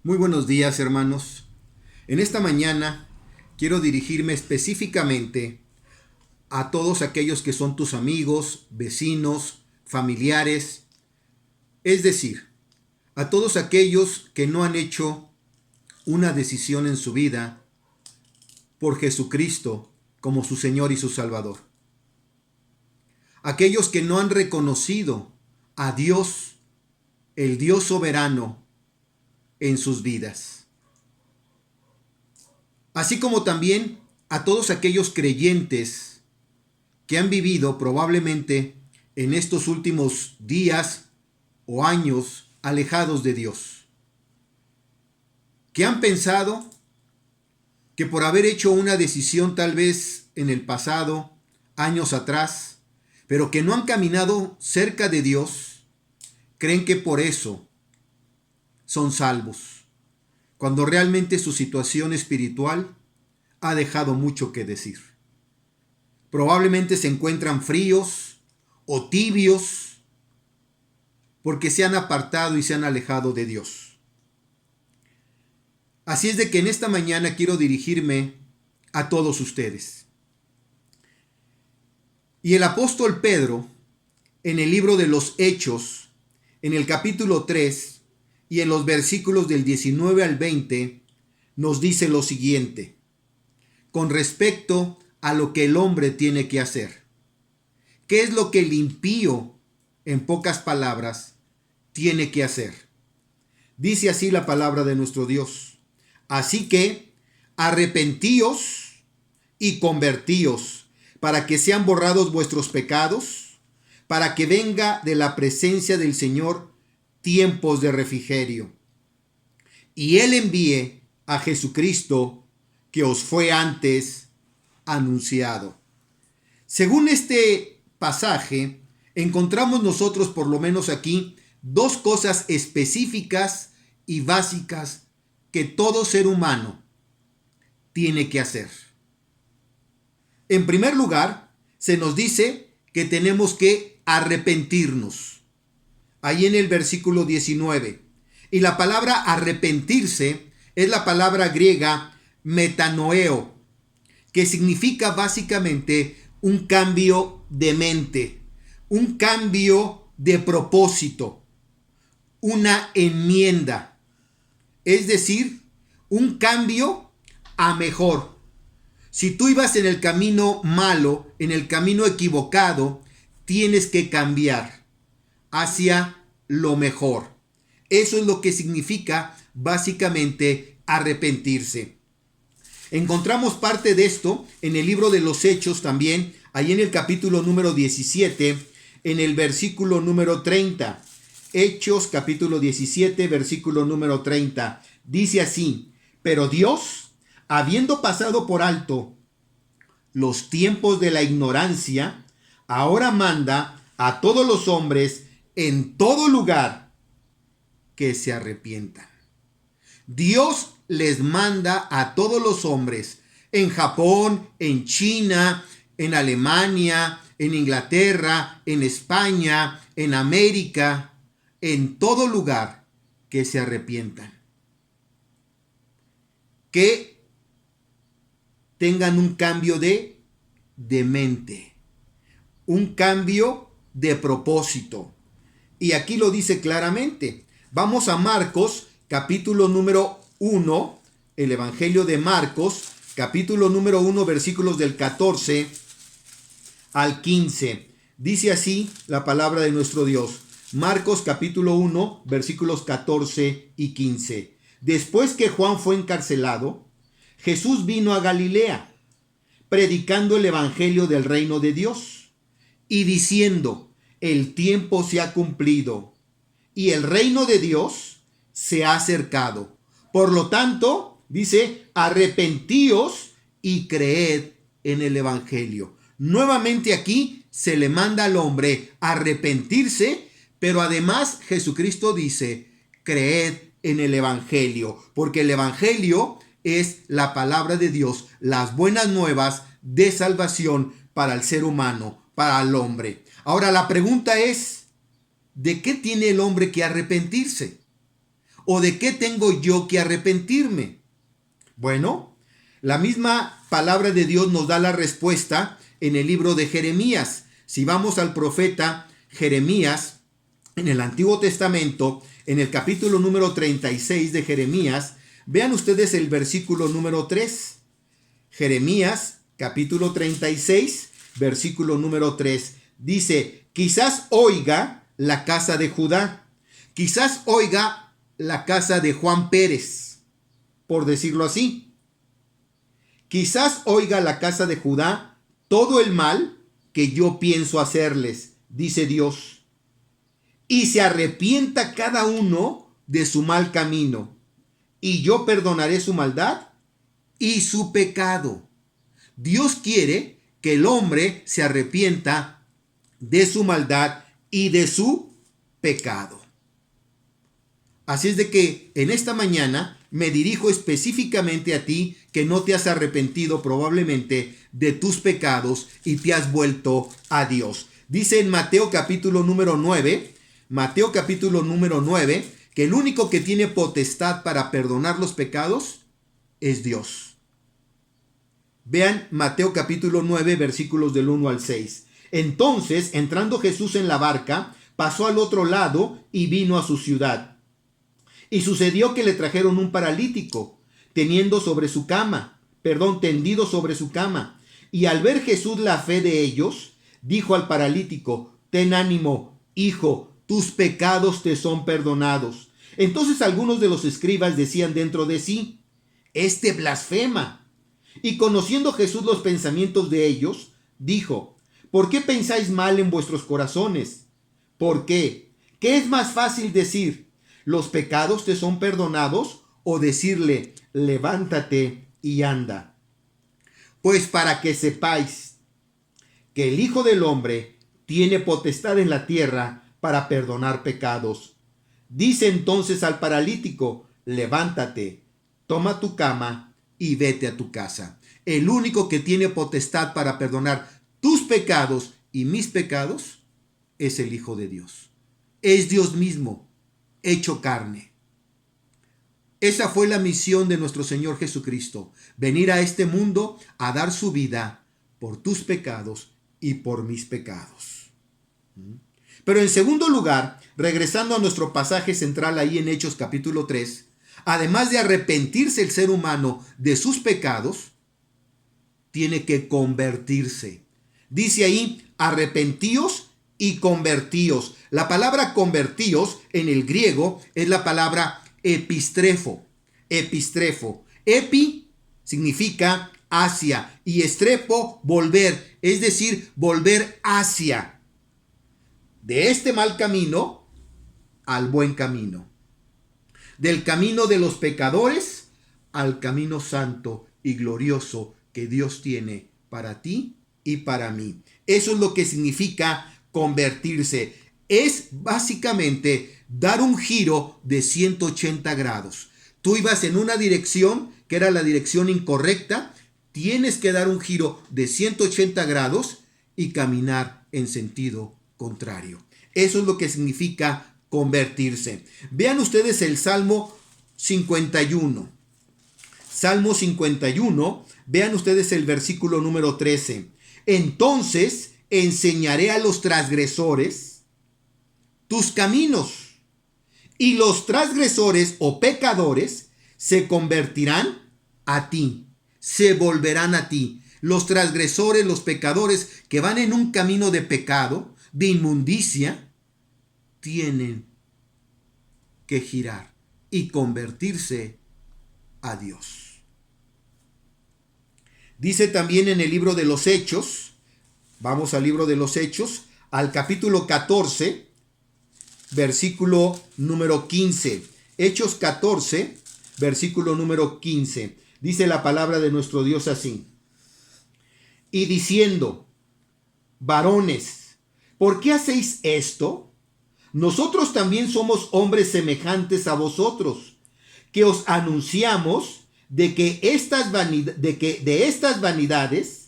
Muy buenos días, hermanos. En esta mañana quiero dirigirme específicamente a todos aquellos que son tus amigos, vecinos, familiares, es decir, a todos aquellos que no han hecho una decisión en su vida por Jesucristo como su Señor y su Salvador. Aquellos que no han reconocido a Dios, el Dios soberano, en sus vidas. Así como también a todos aquellos creyentes que han vivido probablemente en estos últimos días o años alejados de Dios, que han pensado que por haber hecho una decisión tal vez en el pasado, años atrás, pero que no han caminado cerca de Dios, creen que por eso son salvos, cuando realmente su situación espiritual ha dejado mucho que decir. Probablemente se encuentran fríos o tibios porque se han apartado y se han alejado de Dios. Así es de que en esta mañana quiero dirigirme a todos ustedes. Y el apóstol Pedro, en el libro de los Hechos, en el capítulo 3, y en los versículos del 19 al 20, nos dice lo siguiente, con respecto a lo que el hombre tiene que hacer. ¿Qué es lo que el impío, en pocas palabras, tiene que hacer? Dice así la palabra de nuestro Dios. Así que, arrepentíos y convertíos, para que sean borrados vuestros pecados, para que venga de la presencia del Señor tiempos de refrigerio, y Él envíe a Jesucristo que os fue antes anunciado. Según este pasaje, encontramos nosotros por lo menos aquí dos cosas específicas y básicas que todo ser humano tiene que hacer. En primer lugar, se nos dice que tenemos que arrepentirnos. Ahí en el versículo 19. Y la palabra arrepentirse es la palabra griega metanoeo, que significa básicamente un cambio de mente, un cambio de propósito, una enmienda. Es decir, un cambio a mejor. Si tú ibas en el camino malo, en el camino equivocado, tienes que cambiar hacia lo mejor. Eso es lo que significa básicamente arrepentirse. Encontramos parte de esto en el libro de los Hechos también, ahí en el capítulo número 17, en el versículo número 30. Hechos capítulo 17, versículo número 30. Dice así, pero Dios, habiendo pasado por alto los tiempos de la ignorancia, ahora manda a todos los hombres en todo lugar que se arrepientan. Dios les manda a todos los hombres en Japón, en China, en Alemania, en Inglaterra, en España, en América, en todo lugar que se arrepientan. Que tengan un cambio de mente, un cambio de propósito. Y aquí lo dice claramente. Vamos a Marcos, capítulo número 1, el Evangelio de Marcos, capítulo número 1, versículos del 14 al 15. Dice así la palabra de nuestro Dios. Marcos, capítulo 1, versículos 14 y 15. Después que Juan fue encarcelado, Jesús vino a Galilea, predicando el Evangelio del reino de Dios y diciendo, el tiempo se ha cumplido y el reino de Dios se ha acercado. Por lo tanto, dice, arrepentíos y creed en el Evangelio. Nuevamente aquí se le manda al hombre arrepentirse, pero además Jesucristo dice, creed en el Evangelio, porque el Evangelio es la palabra de Dios, las buenas nuevas de salvación para el ser humano, para el hombre. Ahora la pregunta es, ¿de qué tiene el hombre que arrepentirse? ¿O de qué tengo yo que arrepentirme? Bueno, la misma palabra de Dios nos da la respuesta en el libro de Jeremías. Si vamos al profeta Jeremías, en el Antiguo Testamento, en el capítulo número 36 de Jeremías, vean ustedes el versículo número 3. Jeremías, capítulo 36, versículo número 3. Dice, quizás oiga la casa de Judá, quizás oiga la casa de Juan Pérez, por decirlo así. Quizás oiga la casa de Judá todo el mal que yo pienso hacerles, dice Dios, y se arrepienta cada uno de su mal camino, y yo perdonaré su maldad y su pecado. Dios quiere que el hombre se arrepienta de su maldad y de su pecado. Así es de que en esta mañana me dirijo específicamente a ti que no te has arrepentido probablemente de tus pecados y te has vuelto a Dios. Dice en Mateo capítulo número 9, que el único que tiene potestad para perdonar los pecados es Dios. Vean Mateo capítulo 9, versículos del 1 al 6. Entonces, entrando Jesús en la barca, pasó al otro lado y vino a su ciudad. Y sucedió que le trajeron un paralítico, tendido sobre su cama. Y al ver Jesús la fe de ellos, dijo al paralítico, ten ánimo, hijo, tus pecados te son perdonados. Entonces algunos de los escribas decían dentro de sí, este blasfema. Y conociendo Jesús los pensamientos de ellos, dijo, ¿por qué pensáis mal en vuestros corazones? ¿Por qué? ¿Qué es más fácil decir, los pecados te son perdonados, o decirle, levántate y anda? Pues para que sepáis que el Hijo del Hombre tiene potestad en la tierra para perdonar pecados. Dice entonces al paralítico, levántate, toma tu cama y vete a tu casa. El único que tiene potestad para perdonar tus pecados y mis pecados es el Hijo de Dios. Es Dios mismo, hecho carne. Esa fue la misión de nuestro Señor Jesucristo, venir a este mundo a dar su vida por tus pecados y por mis pecados. Pero en segundo lugar, regresando a nuestro pasaje central ahí en Hechos capítulo 3, además de arrepentirse el ser humano de sus pecados, tiene que convertirse. Dice ahí, arrepentíos y convertíos. La palabra convertíos en el griego es la palabra epistrefo. Epi significa hacia y estrepo volver, es decir, volver hacia. De este mal camino al buen camino. Del camino de los pecadores al camino santo y glorioso que Dios tiene para ti y para mí. Eso es lo que significa convertirse. Es básicamente dar un giro de 180 grados. Tú ibas en una dirección que era la dirección incorrecta, tienes que dar un giro de 180 grados y caminar en sentido contrario. Eso es lo que significa convertirse. Vean ustedes el Salmo 51. Salmo 51, vean ustedes el versículo número 13. Entonces enseñaré a los transgresores tus caminos, y los transgresores o pecadores se convertirán a ti, se volverán a ti. Los transgresores, los pecadores que van en un camino de pecado, de inmundicia, tienen que girar y convertirse a Dios. Dice también en el libro de los Hechos, vamos al libro de los Hechos, al capítulo 14, versículo número 15. Hechos 14, versículo número 15. Dice la palabra de nuestro Dios así. Y diciendo, varones, ¿por qué hacéis esto? Nosotros también somos hombres semejantes a vosotros, que os anunciamos de estas vanidades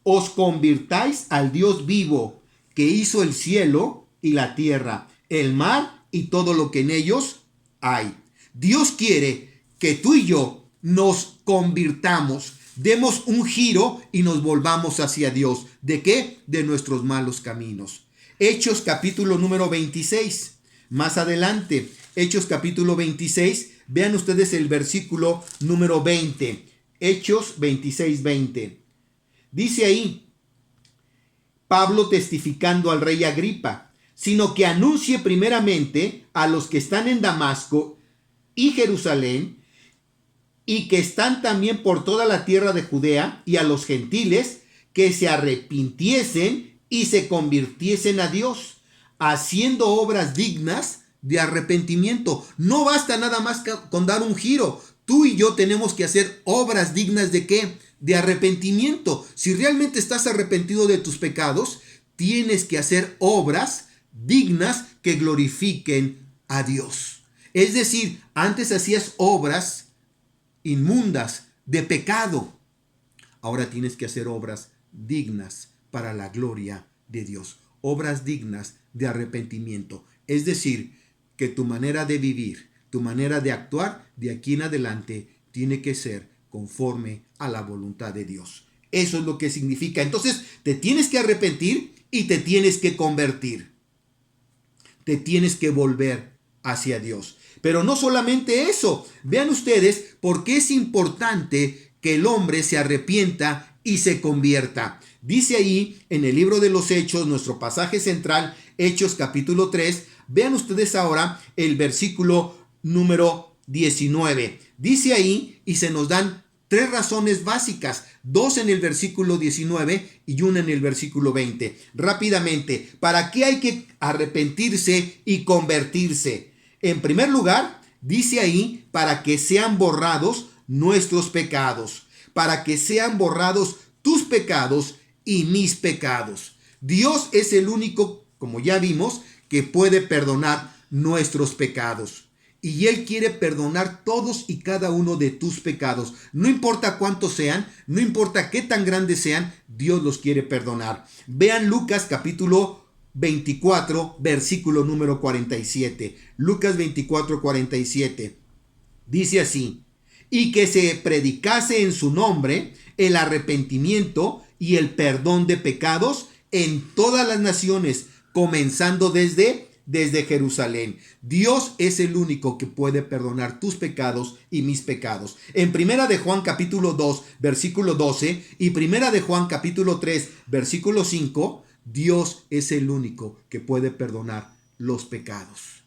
os convirtáis al Dios vivo, que hizo el cielo y la tierra, el mar y todo lo que en ellos hay. Dios quiere que tú y yo nos convirtamos, demos un giro y nos volvamos hacia Dios. ¿De qué? De nuestros malos caminos. Hechos capítulo número 26. Más adelante, Hechos capítulo 26, vean ustedes el versículo número 20. Hechos 26, 20. Dice ahí, Pablo testificando al rey Agripa, sino que anuncie primeramente a los que están en Damasco y Jerusalén, y que están también por toda la tierra de Judea, y a los gentiles, que se arrepintiesen y se convirtiesen a Dios, haciendo obras dignas de arrepentimiento. No basta nada más con dar un giro. Tú y yo tenemos que hacer obras dignas ¿de qué? De arrepentimiento. Si realmente estás arrepentido de tus pecados, tienes que hacer obras dignas que glorifiquen a Dios. Es decir, antes hacías obras inmundas de pecado. Ahora tienes que hacer obras dignas para la gloria de Dios. Obras dignas de arrepentimiento. Es decir, que tu manera de vivir, tu manera de actuar de aquí en adelante tiene que ser conforme a la voluntad de Dios. Eso es lo que significa. Entonces, te tienes que arrepentir y te tienes que convertir. Te tienes que volver hacia Dios. Pero no solamente eso. Vean ustedes por qué es importante que el hombre se arrepienta y se convierta. Dice ahí en el libro de los Hechos, nuestro pasaje central, Hechos capítulo 3, vean ustedes ahora el versículo número 19. Dice ahí y se nos dan 3 razones básicas, 2 en el versículo 19 y 1 en el versículo 20. Rápidamente, ¿para qué hay que arrepentirse y convertirse? En primer lugar, dice ahí, para que sean borrados nuestros pecados, para que sean borrados tus pecados y mis pecados. Dios es el único, como ya vimos, que puede perdonar nuestros pecados. Y Él quiere perdonar todos y cada uno de tus pecados. No importa cuántos sean, no importa qué tan grandes sean, Dios los quiere perdonar. Vean Lucas capítulo 24, versículo número 47. Lucas 24, 47. Dice así: y que se predicase en su nombre el arrepentimiento y el perdón de pecados en todas las naciones, comenzando desde Jerusalén. Dios es el único que puede perdonar tus pecados y mis pecados. En Primera de Juan capítulo 2, versículo 12 y Primera de Juan capítulo 3, versículo 5, Dios es el único que puede perdonar los pecados.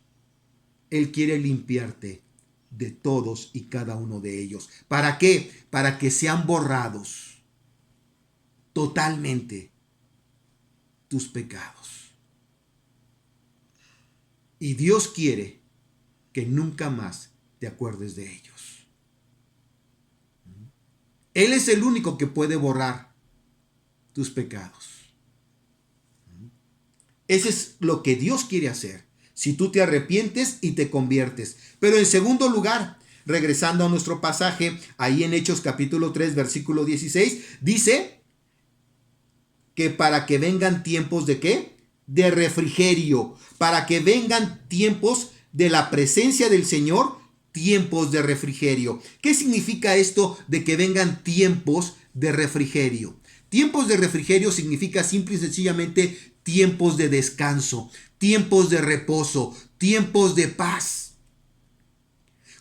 Él quiere limpiarte de todos y cada uno de ellos. ¿Para qué? Para que sean borrados totalmente tus pecados. Y Dios quiere que nunca más te acuerdes de ellos. Él es el único que puede borrar tus pecados. Eso es lo que Dios quiere hacer, si tú te arrepientes y te conviertes. Pero en segundo lugar, regresando a nuestro pasaje, ahí en Hechos capítulo 3, versículo 16, dice que para que vengan tiempos ¿de qué? De refrigerio, para que vengan tiempos de la presencia del Señor, tiempos de refrigerio. ¿Qué significa esto de que vengan tiempos de refrigerio? Tiempos de refrigerio significa simple y sencillamente tiempos de descanso, tiempos de reposo, tiempos de paz.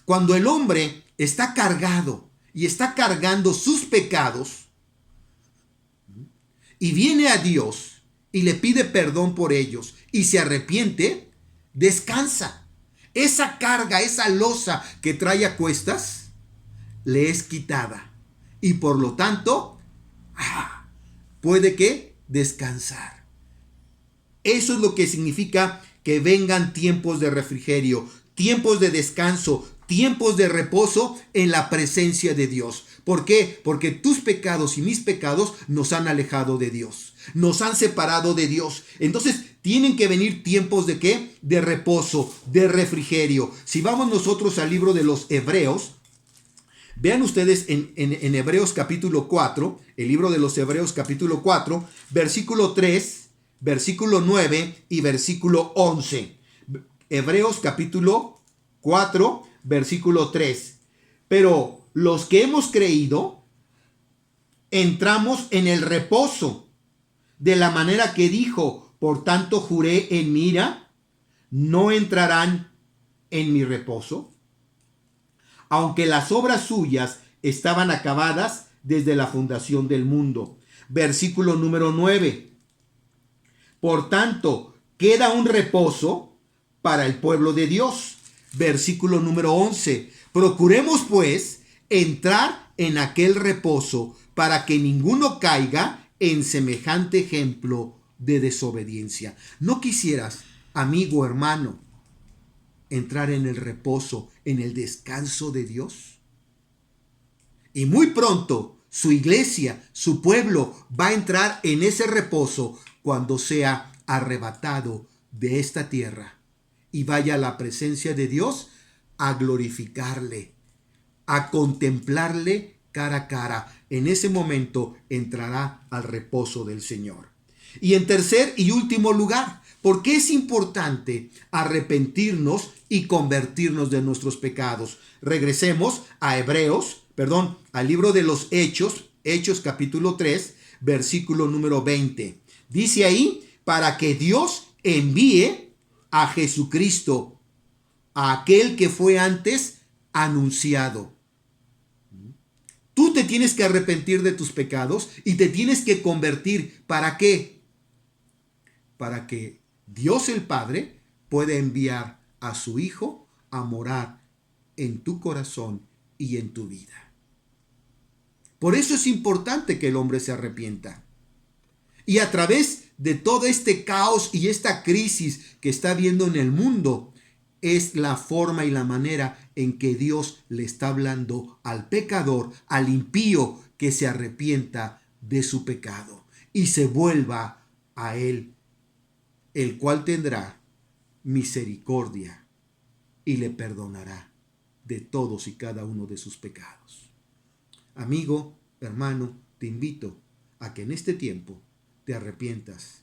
Cuando el hombre está cargado y está cargando sus pecados y viene a Dios y le pide perdón por ellos y se arrepiente, descansa. Esa carga, esa losa que trae a cuestas, le es quitada. Y por lo tanto, puede que descansar. Eso es lo que significa que vengan tiempos de refrigerio, tiempos de descanso, tiempos de reposo en la presencia de Dios. ¿Por qué? Porque tus pecados y mis pecados nos han alejado de Dios, nos han separado de Dios. Entonces tienen que venir tiempos ¿de qué? De reposo, de refrigerio. Si vamos nosotros al libro de los Hebreos, vean ustedes en Hebreos capítulo 4, el libro de los Hebreos capítulo 4, versículo 3, versículo 9 y versículo 11. Hebreos capítulo 4, versículo 3. Pero los que hemos creído, entramos en el reposo, de la manera que dijo, por tanto juré en mi ira, no entrarán en mi reposo, aunque las obras suyas estaban acabadas desde la fundación del mundo. Versículo número 9. Por tanto, queda un reposo para el pueblo de Dios. Versículo número 11. Procuremos pues entrar en aquel reposo para que ninguno caiga en semejante ejemplo de desobediencia. ¿No quisieras, amigo, hermano, entrar en el reposo, en el descanso de Dios? Y muy pronto su iglesia, su pueblo, va a entrar en ese reposo cuando sea arrebatado de esta tierra y vaya a la presencia de Dios a glorificarle, a contemplarle cara a cara. En ese momento entrará al reposo del Señor. Y en tercer y último lugar, ¿por qué es importante arrepentirnos y convertirnos de nuestros pecados? Regresemos a al libro de los Hechos, Hechos capítulo 3, versículo número 20. Dice ahí, para que Dios envíe a Jesucristo, a aquel que fue antes anunciado. Tú te tienes que arrepentir de tus pecados y te tienes que convertir. ¿Para qué? Para que Dios el Padre pueda enviar a su Hijo a morar en tu corazón y en tu vida. Por eso es importante que el hombre se arrepienta. Y a través de todo este caos y esta crisis que está habiendo en el mundo, es la forma y la manera en que Dios le está hablando al pecador, al impío, que se arrepienta de su pecado y se vuelva a Él, el cual tendrá misericordia y le perdonará de todos y cada uno de sus pecados. Amigo, hermano, te invito a que en este tiempo te arrepientas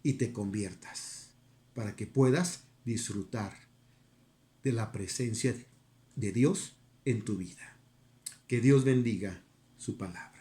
y te conviertas para que puedas disfrutar de la presencia de Dios en tu vida. Que Dios bendiga su palabra.